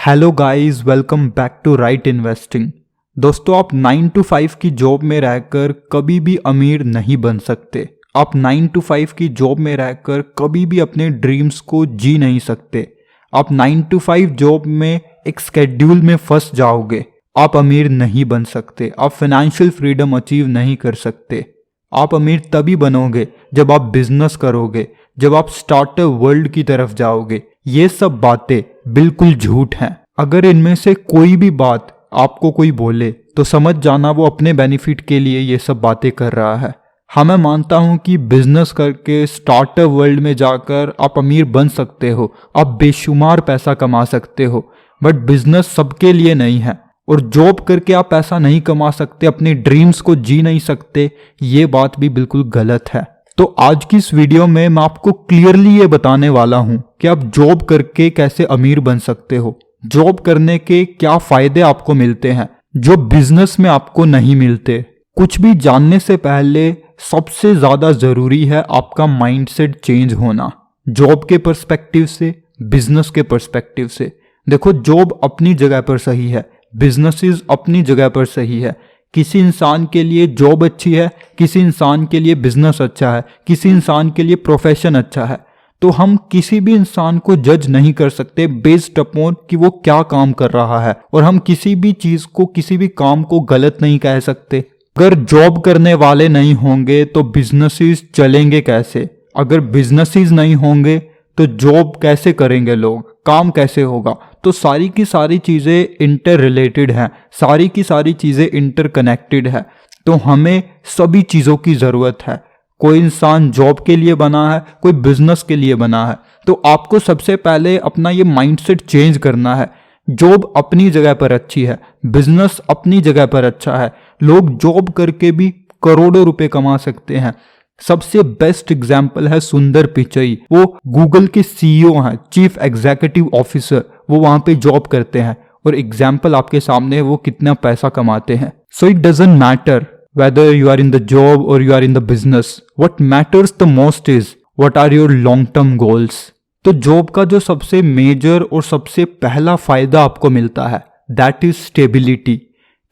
Hello guys, welcome back to Right Investing. दोस्तों, आप 9 to 5 की जॉब में रहकर कभी भी अमीर नहीं बन सकते। आप 9 to 5 की जॉब में रहकर कभी भी अपने ड्रीम्स को जी नहीं सकते। आप 9 to 5 जॉब में एक स्केड्यूल में फंस जाओगे, आप अमीर नहीं बन सकते। आप फाइनेंशियल फ्रीडम अचीव नहीं कर सकते। आप अमीर तभी बनोगे जब आप बिजनेस करोगे, जब आप स्टार्टअप वर्ल्ड की तरफ जाओगे। ये सब बातें बिल्कुल झूठ हैं। अगर इनमें से कोई भी बात आपको कोई बोले तो समझ जाना वो अपने बेनिफिट के लिए ये सब बातें कर रहा है। हाँ, मैं मानता हूँ कि बिजनेस करके स्टार्टअप वर्ल्ड में जाकर आप अमीर बन सकते हो, आप बेशुमार पैसा कमा सकते हो, बट बिजनेस सबके लिए नहीं है। और जॉब करके आप पैसा नहीं कमा सकते, अपने ड्रीम्स को जी नहीं सकते, ये बात भी बिल्कुल गलत है। तो आज की इस वीडियो में मैं आपको क्लियरली ये बताने वाला हूं कि आप जॉब करके कैसे अमीर बन सकते हो, जॉब करने के क्या फायदे आपको मिलते हैं जो बिजनेस में आपको नहीं मिलते। कुछ भी जानने से पहले सबसे ज्यादा जरूरी है आपका माइंडसेट चेंज होना, जॉब के पर्सपेक्टिव से, बिजनेस के पर्सपेक्टिव से। देखो, जॉब अपनी जगह पर सही है, बिजनेसेस अपनी जगह पर सही है। किसी इंसान के लिए जॉब अच्छी है, किसी इंसान के लिए बिजनेस अच्छा है, किसी इंसान के लिए प्रोफेशन अच्छा है। तो हम किसी भी इंसान को जज नहीं कर सकते बेस्ड अपॉन कि वो क्या काम कर रहा है, और हम किसी भी चीज को, किसी भी काम को गलत नहीं कह सकते। अगर जॉब करने वाले नहीं होंगे तो बिजनेसेस चलेंगे कैसे? अगर बिजनेसेस नहीं होंगे तो जॉब कैसे करेंगे लोग, काम कैसे होगा? तो सारी की सारी चीज़ें इंटर रिलेटेड हैं, सारी की सारी चीज़ें इंटरकनेक्टेड है। तो हमें सभी चीज़ों की ज़रूरत है। कोई इंसान जॉब के लिए बना है, कोई बिजनेस के लिए बना है। तो आपको सबसे पहले अपना ये माइंडसेट चेंज करना है। जॉब अपनी जगह पर अच्छी है, बिजनेस अपनी जगह पर अच्छा है। लोग जॉब करके भी करोड़ों रुपए कमा सकते हैं। सबसे बेस्ट एग्जाम्पल है सुंदर पिचई। वो गूगल के सीईओ हैं, चीफ एग्जीक्यूटिव ऑफिसर। वो वहां पे जॉब करते हैं और एग्जाम्पल आपके सामने है वो कितना पैसा कमाते हैं। So it doesn't matter whether you are in the job और you are in the business. What matters the most is what are your long term goals. तो जॉब का जो सबसे मेजर और सबसे पहला फायदा आपको मिलता है दैट इज स्टेबिलिटी।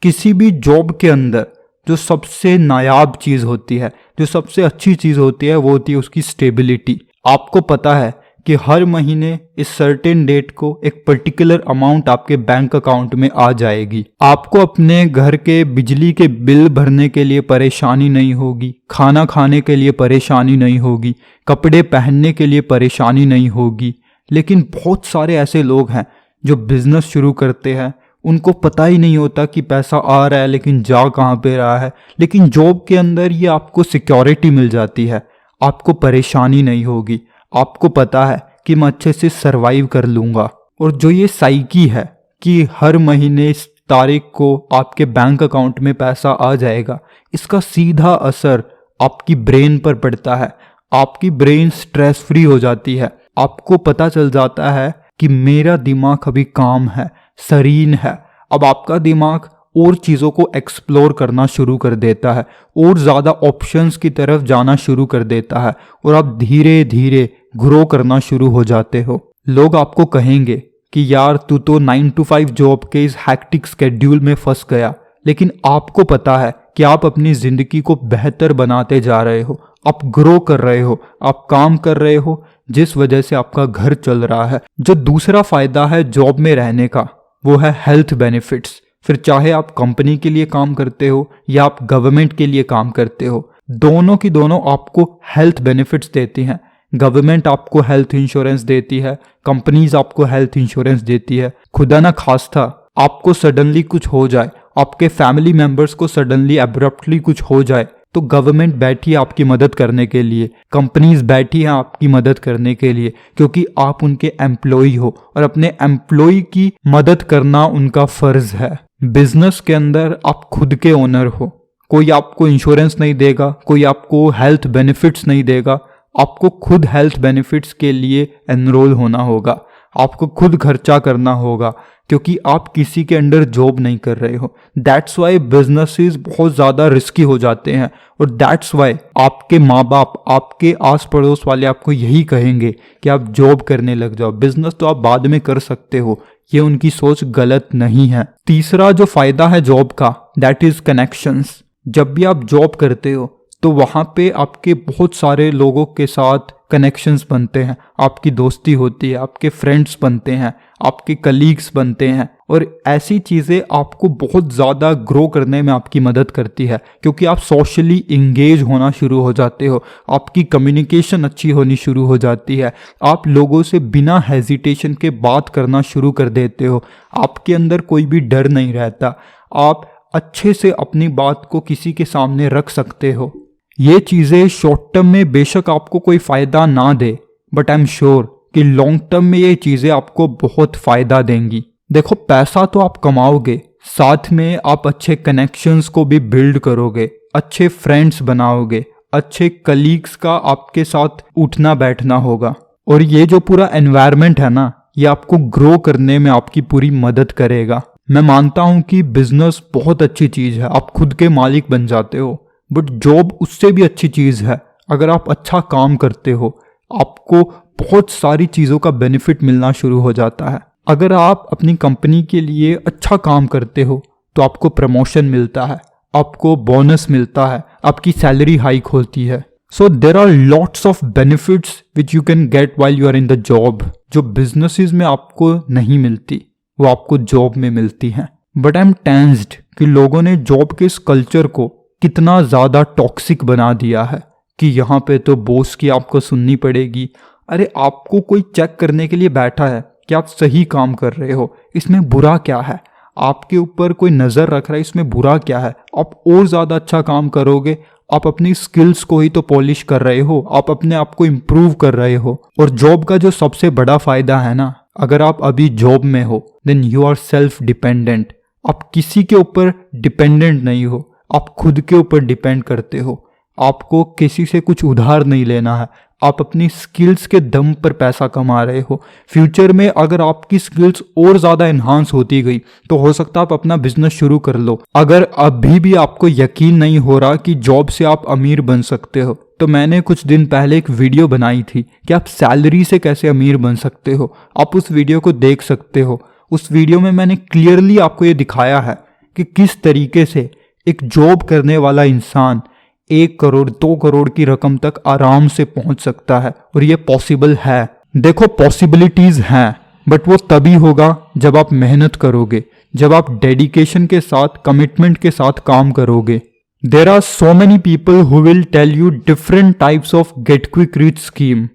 किसी भी जॉब के अंदर जो सबसे नायाब चीज होती है, जो सबसे अच्छी चीज होती है, वो होती है उसकी स्टेबिलिटी। आपको पता है कि हर महीने इस सर्टेन डेट को एक पर्टिकुलर अमाउंट आपके बैंक अकाउंट में आ जाएगी। आपको अपने घर के बिजली के बिल भरने के लिए परेशानी नहीं होगी, खाना खाने के लिए परेशानी नहीं होगी, कपड़े पहनने के लिए परेशानी नहीं होगी। लेकिन बहुत सारे ऐसे लोग हैं जो बिजनेस शुरू करते हैं, उनको पता ही नहीं होता कि पैसा आ रहा है लेकिन जा कहाँ पे रहा है। लेकिन जॉब के अंदर ये आपको सिक्योरिटी मिल जाती है, आपको परेशानी नहीं होगी, आपको पता है कि मैं अच्छे से सरवाइव कर लूँगा। और जो ये साइकी है कि हर महीने इस तारीख को आपके बैंक अकाउंट में पैसा आ जाएगा, इसका सीधा असर आपकी ब्रेन पर पड़ता है। आपकी ब्रेन स्ट्रेस फ्री हो जाती है। आपको पता चल जाता है कि मेरा दिमाग अभी काम है, serene है। अब आपका दिमाग और चीज़ों को एक्सप्लोर करना शुरू कर देता है, और ज़्यादा ऑप्शंस की तरफ जाना शुरू कर देता है, और आप धीरे धीरे ग्रो करना शुरू हो जाते हो। लोग आपको कहेंगे कि यार तू तो 9 to 5 जॉब के इस हैक्टिक स्केड्यूल में फंस गया, लेकिन आपको पता है कि आप अपनी ज़िंदगी को बेहतर बनाते जा रहे हो, आप ग्रो कर रहे हो, आप काम कर रहे हो, जिस वजह से आपका घर चल रहा है। जो दूसरा फ़ायदा है जॉब में रहने का, वो है हेल्थ बेनिफिट्स। फिर चाहे आप कंपनी के लिए काम करते हो या आप गवर्नमेंट के लिए काम करते हो, दोनों की दोनों आपको हेल्थ बेनिफिट्स देती हैं। गवर्नमेंट आपको हेल्थ इंश्योरेंस देती है, कंपनीज आपको हेल्थ इंश्योरेंस देती है। खुदा ना खास्ता आपको सडनली कुछ हो जाए, आपके फैमिली मेंबर्स को सडनली एब्रप्टली कुछ हो जाए, तो गवर्नमेंट बैठी है आपकी मदद करने के लिए, कंपनीज बैठी हैं आपकी मदद करने के लिए, क्योंकि आप उनके एम्प्लॉय हो और अपने एम्प्लॉय की मदद करना उनका फर्ज है। बिजनेस के अंदर आप खुद के ओनर हो, कोई आपको इंश्योरेंस नहीं देगा, कोई आपको हेल्थ बेनिफिट्स नहीं देगा। आपको खुद हेल्थ बेनिफिट्स के लिए एनरोल होना होगा, आपको खुद खर्चा करना होगा, क्योंकि आप किसी के अंडर जॉब नहीं कर रहे हो। दैट्स वाई बिजनेसेस बहुत ज़्यादा रिस्की हो जाते हैं, और दैट्स वाई आपके माँ बाप, आपके आस पड़ोस वाले आपको यही कहेंगे कि आप जॉब करने लग जाओ, बिजनेस तो आप बाद में कर सकते हो, ये उनकी सोच गलत नहीं है। तीसरा जो फायदा है जॉब का, दैट इज कनेक्शंस। जब भी आप जॉब करते हो तो वहाँ पे आपके बहुत सारे लोगों के साथ कनेक्शंस बनते हैं, आपकी दोस्ती होती है, आपके फ्रेंड्स बनते हैं, आपके कलीग्स बनते हैं, और ऐसी चीज़ें आपको बहुत ज़्यादा ग्रो करने में आपकी मदद करती है, क्योंकि आप सोशली इंगेज होना शुरू हो जाते हो, आपकी कम्युनिकेशन अच्छी होनी शुरू हो जाती है, आप लोगों से बिना हेजिटेशन के बात करना शुरू कर देते हो, आपके अंदर कोई भी डर नहीं रहता, आप अच्छे से अपनी बात को किसी के सामने रख सकते हो। ये चीज़ें शॉर्ट टर्म में बेशक आपको कोई फ़ायदा ना दे, बट आई एम श्योर कि लॉन्ग टर्म में ये चीज़ें आपको बहुत फ़ायदा देंगी। देखो, पैसा तो आप कमाओगे, साथ में आप अच्छे कनेक्शंस को भी बिल्ड करोगे, अच्छे फ्रेंड्स बनाओगे, अच्छे कलीग्स का आपके साथ उठना बैठना होगा, और ये जो पूरा एनवायरनमेंट है ना, ये आपको ग्रो करने में आपकी पूरी मदद करेगा। मैं मानता हूँ कि बिजनेस बहुत अच्छी चीज़ है, आप खुद के मालिक बन जाते हो, बट जॉब उससे भी अच्छी चीज़ है। अगर आप अच्छा काम करते हो, आपको बहुत सारी चीज़ों का बेनिफिट मिलना शुरू हो जाता है। अगर आप अपनी कंपनी के लिए अच्छा काम करते हो तो आपको प्रमोशन मिलता है, आपको बोनस मिलता है, आपकी सैलरी हाइक होती है। So there are lots of benefits which you can get while you are in the job, जो बिजनेसेस में आपको नहीं मिलती, वो आपको जॉब में मिलती हैं। बट आई एम टेंस्ड कि लोगों ने जॉब के इस कल्चर को कितना ज़्यादा टॉक्सिक बना दिया है कि यहाँ पे तो बॉस की आपको सुननी पड़ेगी। अरे, आपको कोई चेक करने के लिए बैठा है कि आप सही काम कर रहे हो, इसमें बुरा क्या है? आपके ऊपर कोई नज़र रख रहा है, इसमें बुरा क्या है? आप और ज़्यादा अच्छा काम करोगे, आप अपनी स्किल्स को ही तो पॉलिश कर रहे हो, आप अपने आप को इम्प्रूव कर रहे हो। और जॉब का जो सबसे बड़ा फ़ायदा है ना, अगर आप अभी जॉब में हो then you are self dependent. आप किसी के ऊपर डिपेंडेंट नहीं हो, आप खुद के ऊपर डिपेंड करते हो। आपको किसी से कुछ उधार नहीं लेना है, आप अपनी स्किल्स के दम पर पैसा कमा रहे हो। फ्यूचर में अगर आपकी स्किल्स और ज़्यादा इन्हांस होती गई तो हो सकता है आप अपना बिजनेस शुरू कर लो। अगर अभी भी आपको यकीन नहीं हो रहा कि जॉब से आप अमीर बन सकते हो, तो मैंने कुछ दिन पहले एक वीडियो बनाई थी कि आप सैलरी से कैसे अमीर बन सकते हो। आप उस वीडियो को देख सकते हो। उस वीडियो में मैंने क्लियरली आपको ये दिखाया है कि किस तरीके से एक जॉब करने वाला इंसान 1 करोड़ 2 करोड़ की रकम तक आराम से पहुंच सकता है, और ये पॉसिबल है। देखो, पॉसिबिलिटीज हैं, बट वो तभी होगा जब आप मेहनत करोगे, जब आप डेडिकेशन के साथ, कमिटमेंट के साथ काम करोगे। There are so many people who will tell you different types of get quick rich scheme,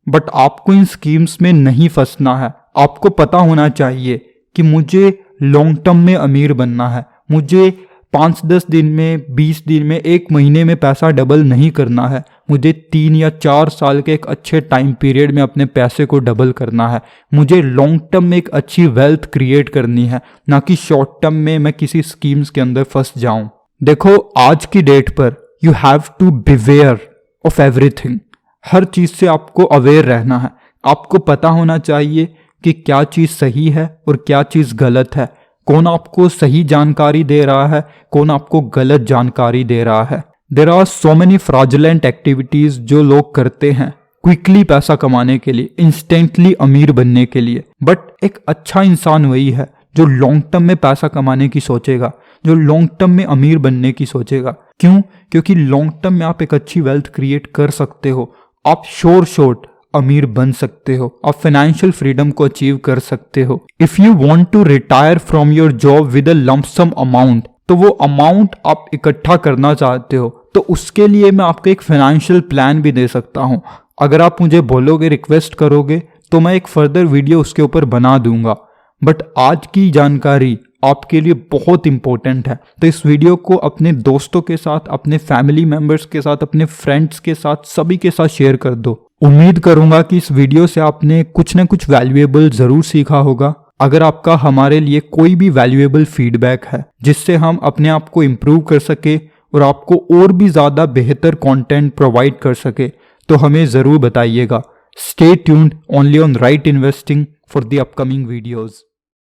but आपको इन स्कीम्स में नहीं फंसना है। आपको पता होना चाहिए कि मुझे लॉन्ग टर्म में अमीर बनना है, मुझे 5-10 दिन में, 20 दिन में, 1 महीने में पैसा डबल नहीं करना है, मुझे 3 या 4 साल के एक अच्छे टाइम पीरियड में अपने पैसे को डबल करना है। मुझे लॉन्ग टर्म में एक अच्छी वेल्थ क्रिएट करनी है, ना कि शॉर्ट टर्म में मैं किसी स्कीम्स के अंदर फंस जाऊं। देखो, आज की डेट पर you have to beware of everything. हर चीज़ से आपको अवेयर रहना है। आपको पता होना चाहिए कि क्या चीज़ सही है और क्या चीज़ गलत है, कौन आपको सही जानकारी दे रहा है, कौन आपको गलत जानकारी दे रहा है। There are so many fraudulent activities जो लोग करते हैं क्विकली पैसा कमाने के लिए, इंस्टेंटली अमीर बनने के लिए। बट एक अच्छा इंसान वही है जो लॉन्ग टर्म में पैसा कमाने की सोचेगा, जो लॉन्ग टर्म में अमीर बनने की सोचेगा। क्यों? क्योंकि लॉन्ग टर्म में आप एक अच्छी वेल्थ क्रिएट कर सकते हो, आप शॉर्ट अमीर बन सकते हो, आप फाइनेंशियल फ्रीडम को अचीव कर सकते हो। If you want to retire from your job with a lump sum amount, तो वो अमाउंट आप इकट्ठा करना चाहते हो, तो उसके लिए मैं आपको एक फाइनेंशियल प्लान भी दे सकता हूँ। अगर आप मुझे बोलोगे, रिक्वेस्ट करोगे, तो मैं एक फर्दर वीडियो उसके ऊपर बना दूंगा। बट आज की जानकारी आपके लिए बहुत इंपॉर्टेंट है, तो इस वीडियो को अपने दोस्तों के साथ, अपने फैमिली मेंबर्स के साथ, अपने फ्रेंड्स के साथ, सभी के साथ शेयर कर दो। उम्मीद करूंगा कि इस वीडियो से आपने कुछ ना कुछ वैल्यूएबल जरूर सीखा होगा। अगर आपका हमारे लिए कोई भी वैल्यूएबल फीडबैक है जिससे हम अपने आप को इम्प्रूव कर सके और आपको और भी ज़्यादा बेहतर कंटेंट प्रोवाइड कर सके, तो हमें ज़रूर बताइएगा। Stay tuned only on right investing for the upcoming videos.